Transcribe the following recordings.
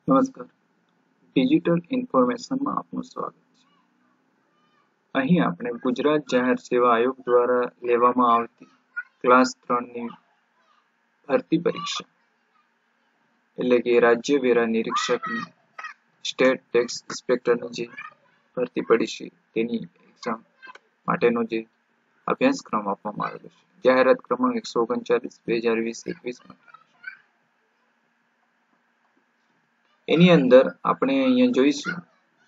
નમસ્કાર. ડિજિટલ ઇન્ફોર્મેશનમાં આપનું સ્વાગત છે. અહીં આપણે ગુજરાત જાહેર સેવા આયોગ દ્વારા લેવામાં આવતી ક્લાસ 3ની ભરતી પરીક્ષા એટલે કે રાજ્ય વેરા નિરીક્ષકની સ્ટેટ ટેક્સ ઇન્સ્પેક્ટરની જે ભરતી પડી છે તેની એક્ઝામ માટેનો જે અભ્યાસક્રમ આપવામાં આવેલો છે. જાહેરાત ક્રમાંક 139/2020-21 એની અંદર આપણે અહીંયા જોઈશું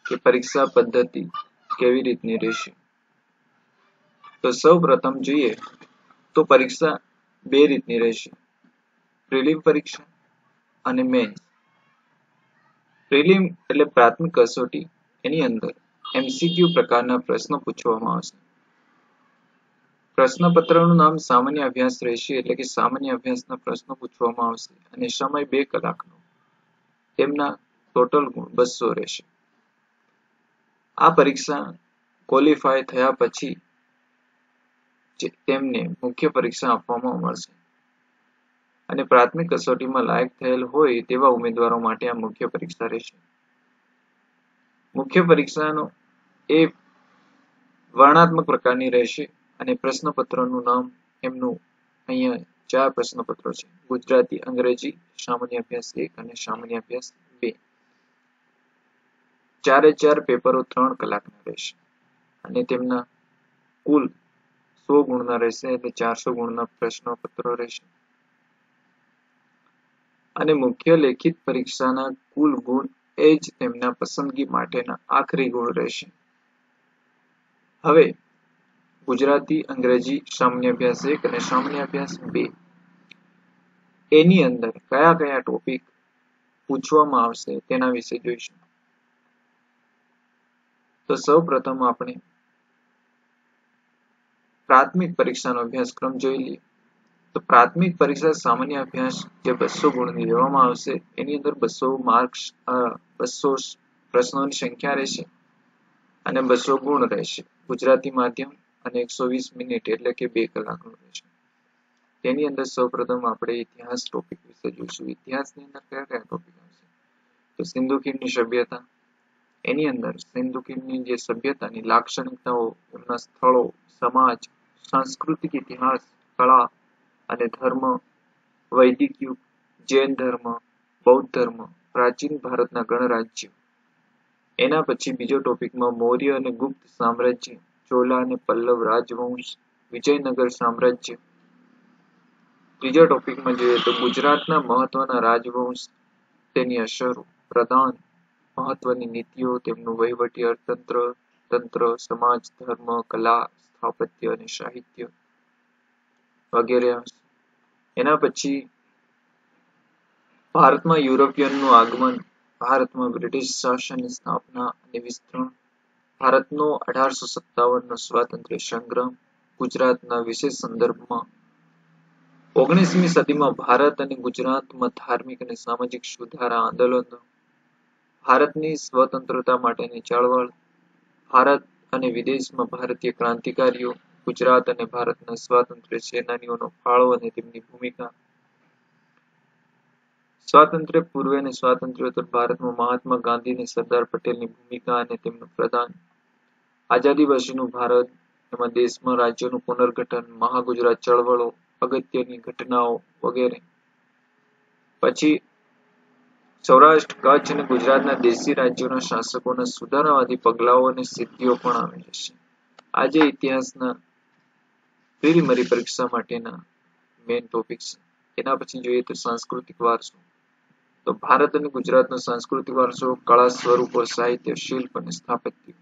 કે પરીક્ષા પદ્ધતિ કેવી રીતની રહેશે. તો સૌ પ્રથમ જોઈએ તો પરીક્ષા બે રીતની રહેશે, પ્રિલિમ પરીક્ષા અને મેન્સ. પ્રિલિમ એટલે પ્રાથમિક કસોટી, એની અંદર MCQ પ્રકારના પ્રશ્નો પૂછવામાં આવશે. પ્રશ્નપત્રનું નામ સામાન્ય અભ્યાસ રહેશે એટલે કે સામાન્ય અભ્યાસના પ્રશ્નો પૂછવામાં આવશે અને સમય 2 કલાકનો. તેમના ટોટલ ગુણ 200 રહેશે. આ પરીક્ષા ક્વોલિફાય થયા પછી તેમને મુખ્ય પરીક્ષા આપવામાં મળશે અને પ્રાથમિક કસોટીમાં લાયક થયેલ હોય તેવા ઉમેદવારો માટે આ મુખ્ય પરીક્ષા રહેશે. મુખ્ય પરીક્ષાનો એ વર્ણનાત્મક પ્રકારની રહેશે અને પ્રશ્નપત્રનું નામ એમનું અહીંયા 4 પ્રશ્નપત્રો છે: ગુજરાતી, અંગ્રેજી, સામાન્ય અભ્યાસ 1 અને સામાન્ય અભ્યાસ 2. 4 પેપરો 3 કલાકના રહેશે અને તેમના કુલ 100 ગુણના રહેશે એટલે 400 ગુણના પ્રશ્નપત્રો રહેશે અને મુખ્ય લેખિત પરીક્ષાના કુલ ગુણ એ જ તેમના પસંદગી માટેના આખરી ગુણ રહેશે. હવે ગુજરાતી, અંગ્રેજી, સામાન્ય અભ્યાસ 1 અને સામાન્ય અભ્યાસ 2 એની અંદર કયા કયા ટોપિક પૂછવામાં આવશે તેના વિશે જોઈશું. તો સૌ પ્રથમ આપણે પ્રાથમિક પરીક્ષાનો અભ્યાસક્રમ જોઈ લઈએ. તો પ્રાથમિક પરીક્ષા સામાન્ય અભ્યાસ જે 200 ગુણની લેવામાં આવશે એની અંદર 200 માર્ક્સ 200 પ્રશ્નોની સંખ્યા રહેશે અને 200 ગુણ રહેશે. ગુજરાતી માધ્યમ અને 120 મિનિટ એટલે કે 2 કલાકનું રહેશે. તેની અંદર સૌપ્રથમ આપણે ઇતિહાસ ટોપિક વિશે જોઈશું. ઇતિહાસની અંદર કયા કયા ટોપિક આવશે? તો સિંધુ ખીણની સભ્યતા, એની અંદર સિંધુ ખીણની જે સભ્યતાની લાક્ષણિકતાઓ, એમના સ્થળો, સમાજ, સાંસ્કૃતિક ઇતિહાસ, કળા અને ધર્મ, વૈદિક યુગ, જૈન ધર્મ, બૌદ્ધ ધર્મ, પ્રાચીન ભારતના ગણરાજ્ય. એના પછી બીજો ટોપિકમાં મૌર્ય અને ગુપ્ત સામ્રાજ્ય, ચોલા અને પલ્લવ રાજવંશ, વિજયનગર સામ્રાજ્ય. ત્રીજા ટોપિકમાં જોઈએ તો ગુજરાતના મહત્વના રાજવંશ, તેની અસરો, પ્રધાન મહત્વની નીતિઓ, તેમનું વહીવટી અર્થતંત્ર, તંત્ર, સમાજ, ધર્મ, કલા, સ્થાપત્ય અને સાહિત્ય વગેરે. એના પછી ભારતમાં યુરોપિયનનું આગમન, ભારતમાં બ્રિટિશ શાસનની સ્થાપના અને વિસ્તરણ, ભારતનો 1857નો સ્વાતંત્ર્ય સંગ્રામ, ગુજરાતના વિશેષ સંદર્ભમાં 19મી સદીમાં ભારત અને ગુજરાતમાં ધાર્મિક અને સામાજિક સુધારા આંદોલનો, ભારતની સ્વતંત્રતા માટેની ચળવળ, ભારત અને વિદેશમાં ભારતીય ક્રાંતિકારીઓ, ગુજરાત અને ભારતના સ્વાતંત્ર્ય સેનાનીઓનો ફાળો અને તેમની ભૂમિકા, સ્વાતંત્ર્ય પૂર્વે અને સ્વાતંત્ર્યોત્તર ભારતમાં મહાત્મા ગાંધી અને સરદાર પટેલની ભૂમિકા અને તેમનું પ્રદાન, આઝાદી પછીનું ભારત, એમાં દેશમાં રાજ્યોનું પુનર્ગઠન, મહાગુજરાત ચળવળો, અગત્યની ઘટનાઓ વગેરે. પછી સૌરાષ્ટ્ર, કચ્છ અને ગુજરાતના દેશી રાજ્યોના શાસકોના સુધારાવાદી પગલાઓ અને સિદ્ધિઓ પણ આવેલી છે. આજે ઇતિહાસના પ્રિલિમિનરી પરીક્ષા માટેના મેઇન ટોપિક છે. એના પછી જોઈએ તો સાંસ્કૃતિક વારસો. તો ભારત અને ગુજરાતનો સાંસ્કૃતિક વારસો, કળા, સ્વરૂપો, સાહિત્ય, શિલ્પ અને સ્થાપત્ય,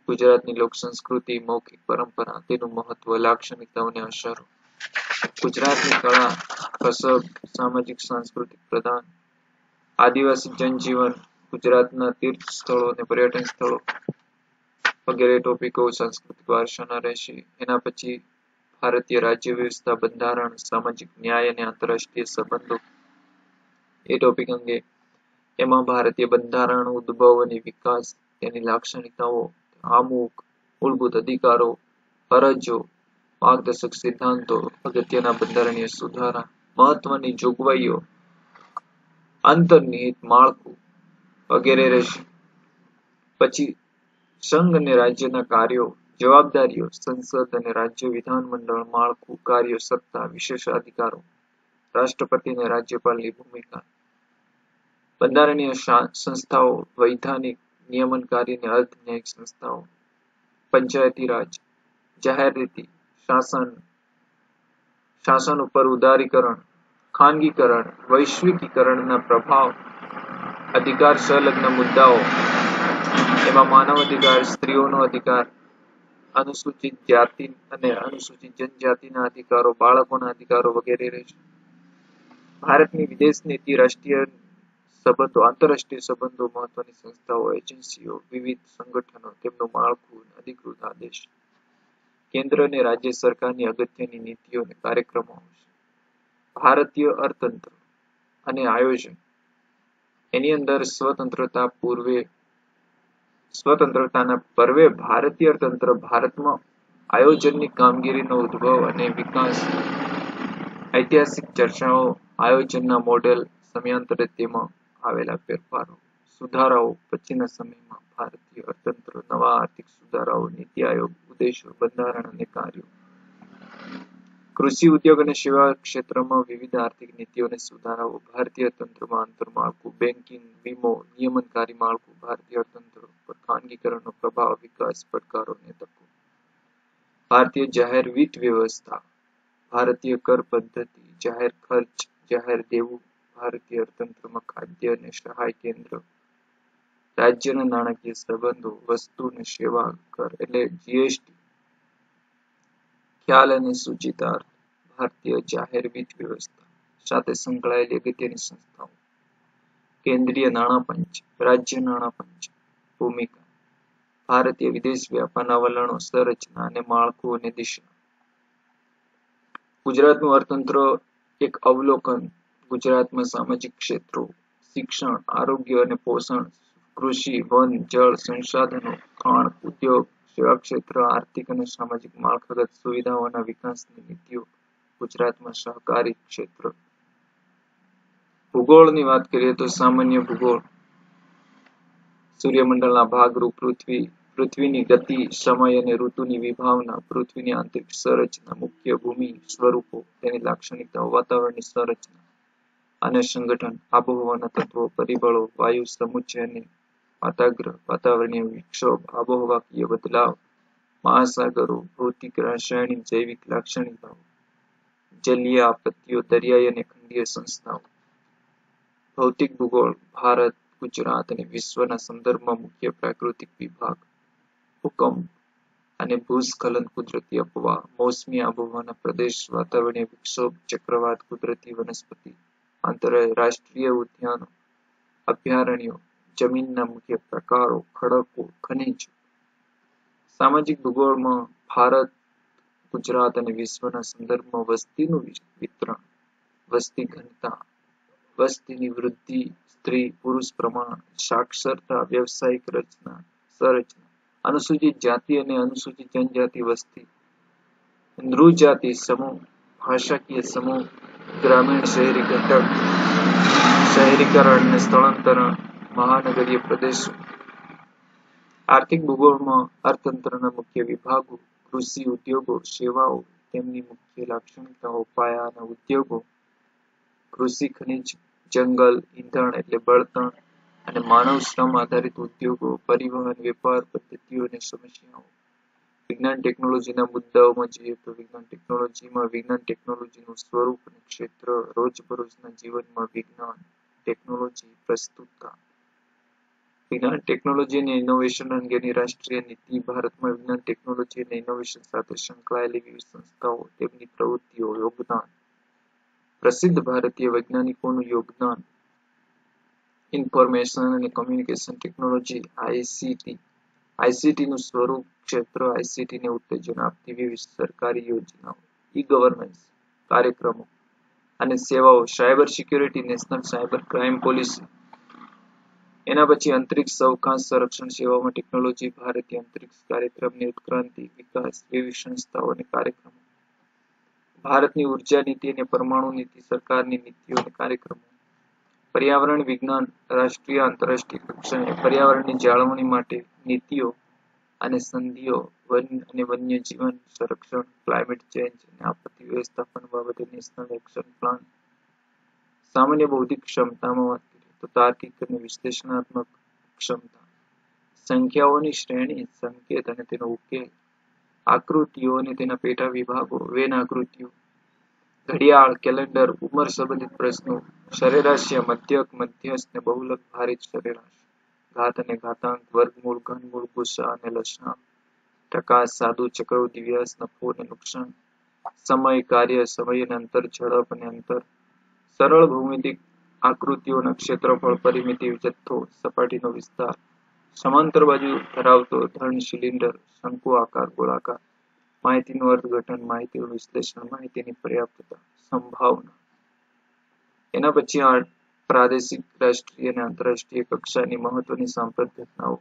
ગુજરાતની લોક સંસ્કૃતિ, મૌખિક પરંપરા, તેનું મહત્વ, લાક્ષણિકતાઓ અને અસરો, ગુજરાતની કળા, કસબ, સામાજિક સાંસ્કૃતિક પ્રદાન, આદિવાસી જનજીવન, ગુજરાતના તીર્થ સ્થળો અને પર્યટન સ્થળો વગેરે ટોપિકો સાંસ્કૃતિક વારસાના રહેશે. એના પછી ભારતીય રાજ્ય વ્યવસ્થા, બંધારણ, સામાજિક ન્યાય અને આંતરરાષ્ટ્રીય સંબંધો એ ટોપિક અંગે, એમાં ભારતીય બંધારણ, ઉદ્ભવ અને વિકાસ, તેની લાક્ષણિકતાઓ, આમુખ, મૂળભૂત અધિકારો, ફરજો, માર્ગદર્શક સિદ્ધાંતો, અગત્યના બંધારણીય સુધારા, મહત્વની જોગવાઈઓ, અંતર્નિહિત માળખું, વગેરે રહેશે. પછી સંઘ અને રાજ્યના કાર્યો, જવાબદારીઓ, સંસદ અને રાજ્ય વિધાનમંડળ માળખું, કાર્યો, સત્તા, વિશેષાધિકારો, રાષ્ટ્રપતિ અને રાજ્યપાલની ભૂમિકા, બંધારણીય સંસ્થાઓ, વૈધાનિક, નિયમનકારી અને અર્ધ ન્યાયિક સંસ્થાઓ, પંચાયતી રાજ, જાહેર રીતિ, શાસન ઉપર ઉદારીકરણ, ખાનગીકરણ, વૈશ્વિકીકરણના પ્રભાવ, અધિકાર સંલગ્ન મુદ્દાઓ, એમાં માનવ અધિકાર, સ્ત્રીઓનો અધિકાર, અનુસૂચિત જાતિ અને અનુસૂચિત જનજાતિના અધિકારો, બાળકોના અધિકારો વગેરે રહેશે. ભારતની વિદેશ નીતિ, રાષ્ટ્રીય સંબંધો, આંતરરાષ્ટ્રીય સંબંધો, મહત્વની સંસ્થાઓ, એજન્સીઓ, વિવિધ સંગઠનો, તેમનું માળખું, અધિકૃત આદેશ, કેન્દ્ર અને રાજ્ય સરકારની અગત્યની નીતિઓ અને કાર્યક્રમો આવશે. ભારતીય અર્થતંત્ર અને આયોજન, એની અંદર સ્વતંત્રતાના પર્વે ભારતીય અર્થતંત્ર ભારતમાં આયોજનની કામગીરીનો ઉદ્ભવ અને વિકાસ, ઐતિહાસિક ચર્ચાઓ, આયોજનના મોડેલ, સમયાંતરે તેમાં આવેલા ફેરફારો, સુધારાઓ, પછીના સમયમાં ભારતીય અર્થતંત્ર, નવા આર્થિક સુધારાઓ, નીતિ આયોગ, ઉદ્દેશો, બંધારણ અને કાર્યો, કૃષિ, ઉદ્યોગ અને સેવા ક્ષેત્રમાં વિવિધ આર્થિક નીતિઓ અને સુધારાઓ, ભારતીય અર્થતંત્રમાં આંતરમાળખું, બેન્કિંગ, વીમો, નિયમનકારી માળખું, ભારતીય અર્થતંત્ર પર ખાનગીકરણનો પ્રભાવ, વિકાસ, પડકારો અને તકો, ભારતીય જાહેર વિત્ત વ્યવસ્થા, ભારતીય કર પદ્ધતિ, જાહેર ખર્ચ, જાહેર દેવું, ભારતીય અર્થતંત્રમાં ખાદ્ય અને સહાય કેન્દ્ર, રાજ્યના નાણાકીય સંબંધો, વસ્તુ અને સેવા કર એટલે જીએસટી, ખ્યાલ અને સૂચિતાર્થ, ભારતીય જાહેર વિત્ત વ્યવસ્થા સાથે સંકળાયેલી અગત્યની સંસ્થાઓ, કેન્દ્રીય નાણાપંચ, રાજ્ય નાણાપંચ, ભૂમિકા, ભારતીય વિદેશ વ્યાપારના વલણો, સંરચના અને માળખું અને દિશા. ગુજરાતનું અર્થતંત્ર એક અવલોકન. ગુજરાતમાં સામાજિક ક્ષેત્રો, શિક્ષણ, આરોગ્ય અને પોષણ, કૃષિ, વન, જળ સંસાધનો, ખાણ, ઉદ્યોગ, સેવા ક્ષેત્ર, આર્થિક અને સામાજિક માળખાગત સુવિધાઓના વિકાસની નીતિઓ, ગુજરાતમાં સહકારી ક્ષેત્ર. ભૂગોળની વાત કરીએ તો સામાન્ય ભૂગોળ, સૂર્યમંડળના ભાગરૂપ પૃથ્વીની ગતિ, સમય અને ઋતુની વિભાવના, પૃથ્વીની આંતરિક સંરચના, મુખ્ય ભૂમિ સ્વરૂપો, તેની લાક્ષણિકતાઓ, વાતાવરણની સંરચના અને સંગઠન, આબોહવાના તત્વો, પરિબળો, વાયુ સમુચ્ચય અને વાતાગ્રહ, વાતાવરણીય વિક્ષોભ, આબોહવાકીય બદલાવ, મહાસાગરો, ભૌતિક, રાસાયણિક, જૈવિક લાક્ષણિકતાઓ, જલીય આપત્તિઓ, દરિયાઈ અને ખંડીય સંસ્થાઓ. ભૌતિક ભૂગોળ, ભારત, ગુજરાત અને વિશ્વના સંદર્ભમાં મુખ્ય પ્રાકૃતિક વિભાગ, ભૂકંપ અને ભૂસ્ખલન, કુદરતી અપવાહ, મોસમી આબોહવાના પ્રદેશ, વાતાવરણીય વિક્ષોભ, ચક્રવાત, કુદરતી વનસ્પતિ, આંતરરાષ્ટ્રીય ઉદ્યાનો, અભયારણ્યો, જમીનના મુખ્ય પ્રકારો, ખડકો, ખનિજ. સામાજિક ભૂગોળમાં ભારત, ગુજરાત અને વિશ્વના સંદર્ભમાં વસ્તીનું વિતરણ, વસ્તી ઘનતા, વસ્તીની વૃદ્ધિ, સ્ત્રી પુરુષ પ્રમાણ, સાક્ષરતા, વ્યવસાયિક સંરચના, અનુસૂચિત જાતિ અને અનુસૂચિત જનજાતિ વસ્તી, નૃજાતિ સમૂહ, ભાષાકીય સમૂહ, ગ્રામીણ શહેરી ઘટક, શહેરીકરણ અને સ્થળાંતરણ, મહાનગરીય પ્રદેશો. આર્થિક ભૂગોળમાં અર્થતંત્રના મુખ્ય વિભાગો, કૃષિ, ઉદ્યોગો, સેવાઓ, તેમની મુખ્ય લાક્ષણિકતાઓ, પાયાના ઉદ્યોગો, કૃષિ, ખનિજ, જંગલ, ઈંધણ એટલે બળતણ અને માનવ શ્રમ આધારિત ઉદ્યોગો, પરિવહન, વેપાર પદ્ધતિઓ અને સમસ્યાઓ. વિજ્ઞાન ટેકનોલોજીના મુદ્દાઓમાં જોઈએ તો વિજ્ઞાન ટેકનોલોજીનું સ્વરૂપ અને ક્ષેત્ર, રોજબરોજના જીવનમાં વિજ્ઞાન ટેકનોલોજી પ્રસ્તુતતા. વિજ્ઞાન ટેકનોલોજી અને ઇનોવેશન અંગેની રાષ્ટ્રીય નીતિ, ભારતમાં વિજ્ઞાન ટેકનોલોજી અને ઇનોવેશન સાથે સંકળાયેલી વિવિધ સંસ્થાઓ, તેમની પ્રવૃત્તિઓ, યોગદાન. પ્રસિદ્ધ ભારતીય વૈજ્ઞાનિકોનું યોગદાન, ઇન્ફોર્મેશન અને કમ્યુનિકેશન ટેકનોલોજી આઈસીટીનું સ્વરૂપ, ક્ષેત્ર, આઈસીટીને ઉત્તેજન આપતી વિવિધ સરકારી યોજનાઓ, ઈ-ગવર્નન્સ કાર્યક્રમો અને સેવાઓ, cyber security, national cyber crime policy. એના પછી અંતરિક્ષ અવકાશ સંરક્ષણ સેવાઓમાં ટેકનોલોજી, ભારતીય અંતરિક્ષ કાર્યક્રમની ઉત્ક્રાંતિ, વિકાસ, વિવિધ સંસ્થાઓ અને કાર્યક્રમો. ભારતની ઉર્જા નીતિ અને પરમાણુ નીતિ, સરકારની નીતિઓ અને કાર્યક્રમો. પર્યાવરણ વિજ્ઞાન રાષ્ટ્રીય આંતરરાષ્ટ્રીય કક્ષાએ પર્યાવરણની જાળવણી માટે નીતિઓ અને સંધિઓ, વન અને વન્યજીવન સંરક્ષણ, ક્લાઇમેટ ચેન્જ અને આપત્તિ વ્યવસ્થાપન બાબતે નેશનલ એક્શન પ્લાન. સામાન્ય બૌદ્ધિક ક્ષમતામાં વાત કરીએ તો તાર્કિક અને વિશ્લેષણાત્મક ક્ષમતા, સંખ્યાઓની શ્રેણી, સંકેત અને તેનો ઉકેલ, આકૃતિઓ અને તેના પેટા વિભાગો, વેન આકૃતિઓ, ઘડિયાળ, કેલેન્ડર, ઉંમર સંબંધિત પ્રશ્નો, સરેરાશ, મધ્યક, મધ્યસ્થ અને બહુલક ભારિત સરેરાશ, ઘાત અને ઘાતાંક, વર્ગમૂળ, ઘનમૂળ, ગુસા અને લસાઅ, ટકા, સાદું, ચક્રવૃદ્ધિ વ્યાસ, નફો અને નુકસાન, સમય, કાર્ય, સમય અને અંતર, ઝડપ અને અંતર, સરળ ભૌમિતિક આકૃતિઓના ક્ષેત્રફળ, પરિમિતિ, જથ્થો, સપાટીનો વિસ્તાર, સમાંતર બાજુ ધરાવતો ઘન સિલિન્ડર, શંકુ આકાર, ગોળાકાર, માહિતીનું અર્થઘટન, માહિતીનું વિશ્લેષણ, માહિતીની પર્યાપ્તતા, સંભાવના. એના પછી પ્રાદેશિક, રાષ્ટ્રીય અને આંતરરાષ્ટ્રીય કક્ષાની મહત્વની સાંપ્રત ઘટનાઓ.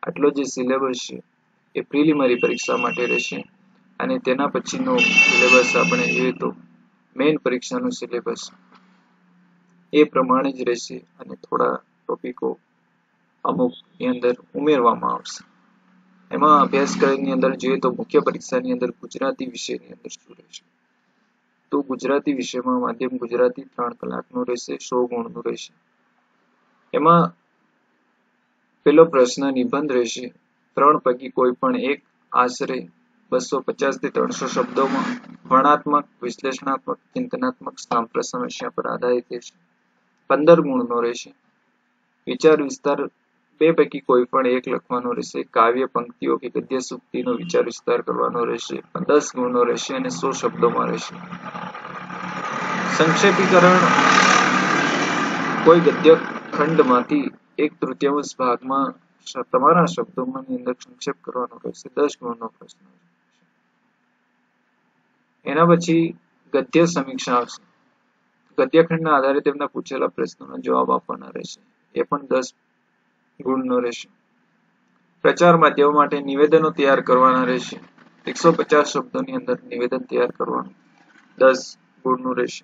આટલો જે સિલેબસ છે એ પ્રિલિમરી પરીક્ષા માટે રહેશે અને તેના પછીનો સિલેબસ આપણે જોઈએ તો મેઇન પરીક્ષાનું સિલેબસ એ પ્રમાણે જ રહેશે અને થોડા ટોપિકો અમુક ની અંદર ઉમેરવામાં આવશે. એમાં અભ્યાસક્રમની અંદર જોઈએ તો મુખ્ય પરીક્ષાની અંદર ગુજરાતી વિષયની અંદર શું રહેશે તો ગુજરાતી વિષયમાં માધ્યમ ગુજરાતી 3 કલાકનું રહેશે, 100 ગુણનું રહેશે. એમાં પેલો પ્રશ્ન નિબંધ રહેશે, 3 પૈકી કોઈ પણ એક, આશરે 250 થી 300 શબ્દોમાં, વર્ણનાત્મક, વિશ્લેષણાત્મક, ચિંતનાત્મક, સાંપ્રત સમસ્યા પર આધારિત રહેશે. 15 ગુણનો રહેશે. વિચાર વિસ્તાર 2 પૈકી કોઈ પણ એક લખવાનો રહેશે. કાવ્ય પંક્તિઓ કે ગદ્ય સૂક્તિનો વિચાર વિસ્તાર કરવાનો રહેશે. 10 ગુણનો રહેશે અને 100 શબ્દોમાં રહેશે. સંક્ષેપીકરણ, કોઈ ગદ્ય ખંડમાંથી 1/3 ભાગમાં તમારા શબ્દોની અંદર સંક્ષેપ કરવાનો રહેશે. 10 ગુણનો પ્રશ્ન. એના પછી ગદ્ય સમીક્ષા આવશે. ગદ્યખંડના આધારે તેમના પૂછેલા પ્રશ્નોના જવાબ આપવાના રહેશે. એ પણ 10 ગુણનો રહેશે. પ્રચાર માધ્યમો માટે નિવેદનો તૈયાર કરવાના રહેશે. 150 શબ્દોની અંદર નિવેદન તૈયાર કરવાનું, 10 ગુણનું રહેશે.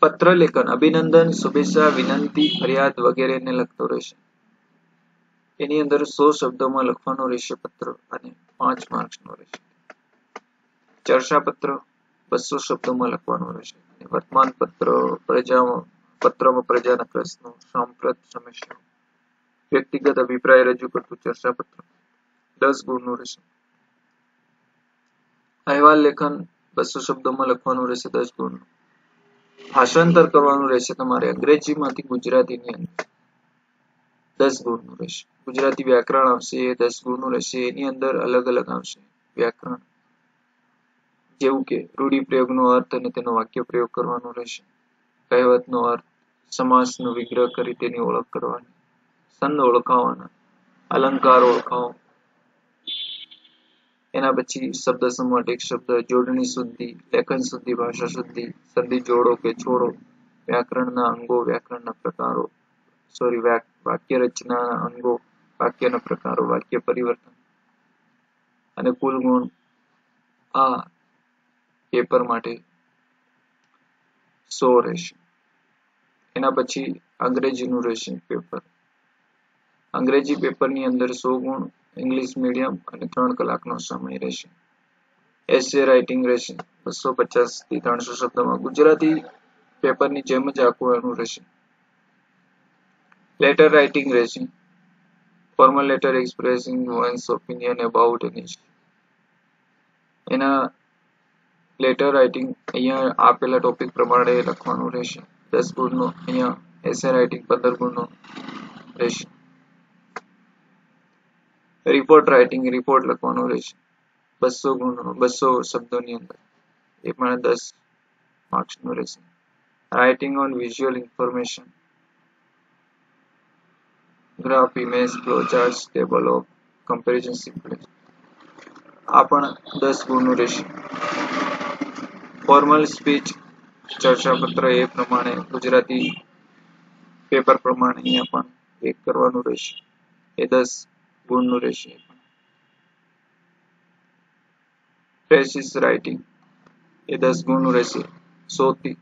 પત્ર લેખન, અભિનંદન, શુભેચ્છા, વિનંતી, ફરિયાદ વગેરેને લગતો રહેશે. એની અંદર 100 શબ્દોમાં લખવાનો રહેશે પત્ર અને 5 માર્ક્સનો રહેશે. ચર્ચાપત્ર 200 શબ્દોમાં લખવાનું રહેશે. વર્તમાન પત્રમાં પ્રજાના પ્રશ્નો, સાંપ્રત સમસ્યાઓ, વ્યક્તિગત અભિપ્રાય રજૂ કરતું ચર્ચાપત્ર 10 ગુણનું રહેશે. અહેવાલ લેખન 200 શબ્દોમાં લખવાનું રહેશે, 10 ગુણનું. ભાષાંતર કરવાનું રહેશે તમારે અંગ્રેજીમાંથી ગુજરાતીની અંદર, 10 ગુણનું રહેશે. ગુજરાતી વ્યાકરણ આવશે એ 10 ગુણનું રહેશે. એની અંદર અલગ અલગ આવશે વ્યાકરણ, જેવું કે રૂઢિપ્રયોગનો અર્થ અને તેનો વાક્ય પ્રયોગ કરવાનો રહેશે. કહેવતનો અર્થ, સમાસનો વિગ્રહ કરી તેની ઓળખ કરવાની, સંદ ઓળખાવાના, અલંકાર ઓળખાવો. એના પછી શબ્દ સમૂહ, એક શબ્દ, જોડણી શુદ્ધિ, લેખન શુદ્ધિ, ભાષા શુદ્ધિ, સંધિ જોડો કે છોડો, વ્યાકરણના અંગો, વ્યાકરણના પ્રકારો, વાક્ય રચનાના અંગો, વાક્યના પ્રકારો, વાક્ય પરિવર્તન. અને કુલ ગુણ આ પેપર માટે 100 રહેશે. એના પછી અંગ્રેજીનું રહેશે પેપર. અંગ્રેજી પેપરની અંદર 100 ગુણ, ઇંગ્લિશ મીડિયમ અને 3 કલાકનો સમય રહેશે. એસે રાઇટિંગ રહેશે 250 થી 300 શબ્દોમાં. ગુજરાતી પેપરની જેમ જ આખું એનું રહેશે. લેટર રાઇટિંગ રહેશે. Formal letter expressing one's opinion about an issue. એના લેટર રાઇટિંગ અહીંયા આપેલા ટોપિક પ્રમાણે લખવાનું રહેશે. 10 ગુણનો. અહીંયા એસે રાઇટિંગ 15 ગુણનો રહેશે. રિપોર્ટ રાઇટિંગ, રિપોર્ટ લખવાનો રહેશે 200 ગુણનો, 200 શબ્દોની અંદર. એ પણ 10 માર્ક્સનું રહેશે. Writing on visual information, graph, image, flow charts, table of comparison simply, આ પણ 10 ગુણનું રહેશે. ફોર્મલ સ્પીચ, ચર્ચાપત્ર એ પ્રમાણે ગુજરાતી પેપર પ્રમાણે અહીંયા પણ એક કરવાનું રહેશે. એ 10 ગુણનું રહેશે. પ્રેસિસ રાઇટિંગ એ 10 ગુણનું રહેશે. 100 થી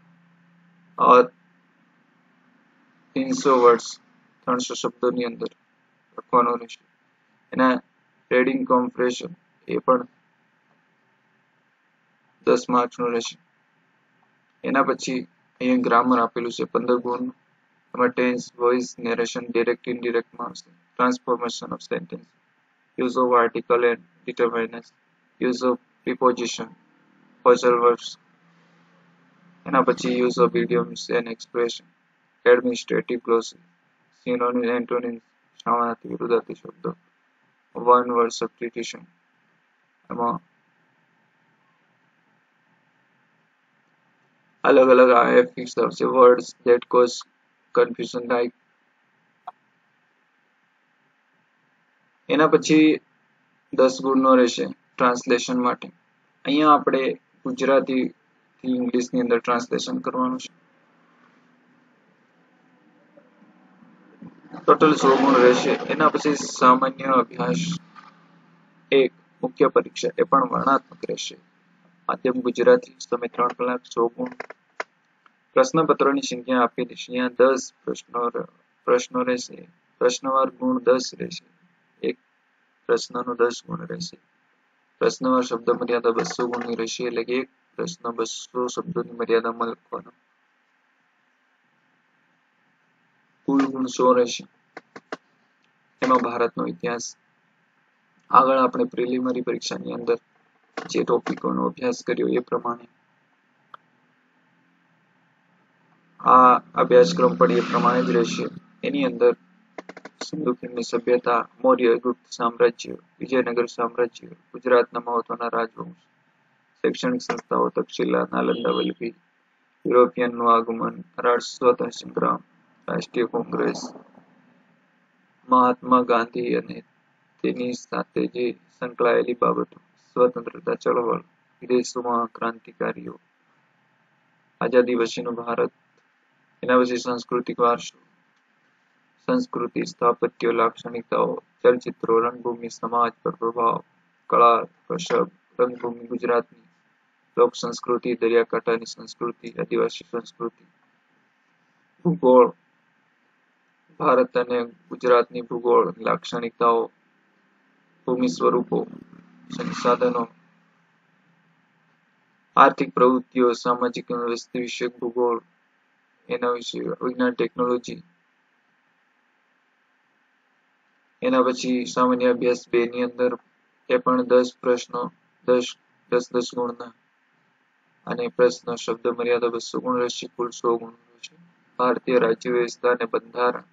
300 વર્ડ્સ 300 શબ્દોની અંદર લખવાનું રહેશે. એના રીડિંગ કોમ્પ્રેશન એ પણ 10 માર્ક્સનું રહેશે. એના પછી અહીંયા ગ્રામર આપેલું છે 15 ગુણ. એમાં tense, voice, narration, direct, indirect માં આવશે. Transformation of sentence, use of article and determiners, use of preposition, phrasal verbs. એના પછી use of idioms and expression, administrative glossary, synonyms, antonyms, સમાનાર્થી, વિરુદ્ધાર્થી શબ્દો, વન વર્ડ સબસ્ટિટ્યુશન. એમાં અલગ અલગ આઈએફએક્સ આવશે. Words that cause confusion like. એના પછી 10 ગુણનો રહેશે ટ્રાન્સલેશન માટે. અહીંયા આપણે ગુજરાતી થી ઇંગ્લિશ ની અંદર ટ્રાન્સલેશન કરવાનું છે. ટોટલ 100 ગુણ રહેશે. એના પછી સામાન્ય અભ્યાસ 1 મુખ્ય પરીક્ષા, એ પણ વર્ણનાત્મક રહેશે. માધ્યમ ગુજરાતી તમે 3 કલાક 100 ગુણ. પ્રશ્નપત્રોની સંખ્યા આપેલી છે. અહીંયા 10 પ્રશ્નો રહેશે. પ્રશ્નવાર ગુણ 10 રહેશે. એક પ્રશ્નનો 10 ગુણ રહેશે. પ્રશ્નવાર શબ્દ મર્યાદા 200 ગુણની રહેશે. એટલે કે એક પ્રશ્ન 200 શબ્દોની મર્યાદામાં લખવાનો. કુલ ગુણ 100 રહેશે. એમાં ભારતનો ઇતિહાસ. આગળ આપણે પ્રિલિમિનરી પરીક્ષાની અંદર જે ટોપિકોનો અભ્યાસ કર્યો એ પ્રમાણે આ અભ્યાસક્રમ પણ એ પ્રમાણે જ રહેશે. એની અંદર સિંધુ ખીણની સભ્યતા, મૌર્ય ગુપ્ત સામ્રાજ્ય, વિજયનગર સામ્રાજ્ય, ગુજરાતના મહત્વના રાજવંશ, શૈક્ષણિક સંસ્થાઓ, તક્ષશિલા, નાલંદા, વલ્લભી, યુરોપિયનનું આગમન, સ્વાતંત્ર્ય સંગ્રામ, રાષ્ટ્રીય કોંગ્રેસ, મહાત્મા ગાંધી અને તેની સાથે જે સંકળાયેલી બાબતો, સ્વતંત્રતા ચળવળ, વિદેશોમાં ક્રાંતિકારીઓ, આઝાદી પછીનું ભારત. એના પછી સાંસ્કૃતિક વારસો, સંસ્કૃતિ, સ્થાપત્ય, લાક્ષણિકતાઓ, ચલચિત્રો, રંગભૂમિ, સમાજ પર પ્રભાવ, કળા, કસબ, રંગભૂમિ ગુજરાતની, લોક સંસ્કૃતિ, દરિયાકાંઠાની સંસ્કૃતિ, આદિવાસી સંસ્કૃતિ, ભૂગોળ, ભારત અને ગુજરાતની ભૂગોળ લાક્ષણિકતાઓ, ભૂમિ સ્વરૂપો, સંસાધનો, આર્થિક પ્રવૃત્તિઓ, સામાજિક અને વસ્તી વિષયક ભૂગોળ, એના વિશે વિજ્ઞાન ટેકનોલોજી. એના પછી સામાન્ય અભ્યાસ 2 ની અંદર એ પણ 10 પ્રશ્નો 10 ગુણના અને પ્રશ્ન શબ્દ મર્યાદા 200 ગુણ રહેશે. કુલ 100 ગુણ રહેશે. ભારતીય રાજ્ય વ્યવસ્થા અને બંધારણ.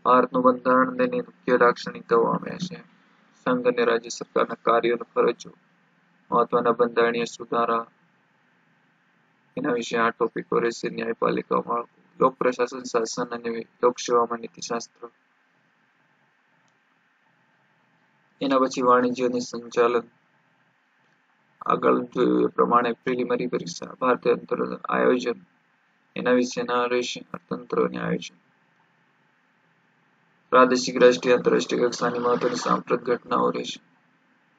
ભારતનું બંધારણ તેની મુખ્ય લાક્ષણિકતાઓ આપ્યા છે. સંઘ અને રાજ્ય સરકારના કાર્યો અને ફરજો, મહત્વના બંધારણીય સુધારા. એના વિશે આ ટોપિકો રહેશે. ન્યાયપાલિકા માળખું, લોક પ્રશાસન, શાસન અને લોકસેવામાં નીતિશાસ્ત્ર. એના પછી વાણિજ્ય અને સંચાલન. આગળ જોયું એ પ્રમાણે પ્રિલિમિનરી પરીક્ષા, ભારતીય અંતર્ગત આયોજન, એના વિશેના રહેશે. અર્થતંત્ર અને આયોજન. પ્રાદેશિક, રાષ્ટ્રીય, આંતરરાષ્ટ્રીય કક્ષાની મહત્વની સાંપ્રત ઘટનાઓ રહેશે.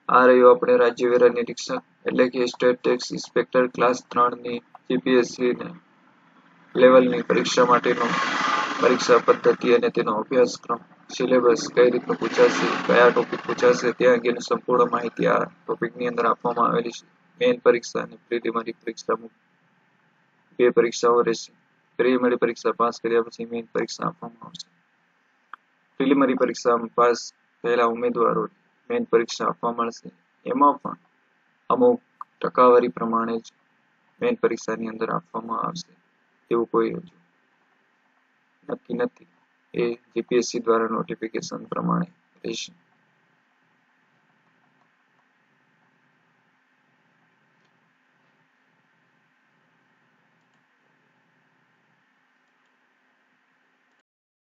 આ રહ્યું આપણે રાજ્ય વેરા નિરીક્ષક એટલે કે સ્ટેટ ટેક્સ ઇન્સ્પેક્ટર ક્લાસ 3 ની જીપીએસસી લેવલની પરીક્ષા માટેનો પરીક્ષા પદ્ધતિ અને તેનો અભ્યાસક્રમ, સિલેબસ, કઈ રીતનું પૂછાશે, કયા ટોપિક પૂછાશે તે અંગેની સંપૂર્ણ માહિતી આ ટોપિકની અંદર આપવામાં આવેલી છે. મેઇન પરીક્ષા અને પ્રિલિમિનરી પરીક્ષા 2 પરીક્ષાઓ રહેશે. પ્રિલિમિનરી પરીક્ષા પાસ કર્યા પછી મેઇન પરીક્ષા આપવામાં આવશે. પ્રિલિમિનરી પરીક્ષામાં પાસ થયેલા ઉમેદવારો મેઇન પરીક્ષા આપવા મળશે. એમાં પણ અમુક ટકાવારી પ્રમાણે જ મેઇન પરીક્ષાની અંદર આપવામાં આવશે. એવું કોઈ નક્કી નથી. એ જીપીએસસી દ્વારા નોટિફિકેશન પ્રમાણે રહેશે.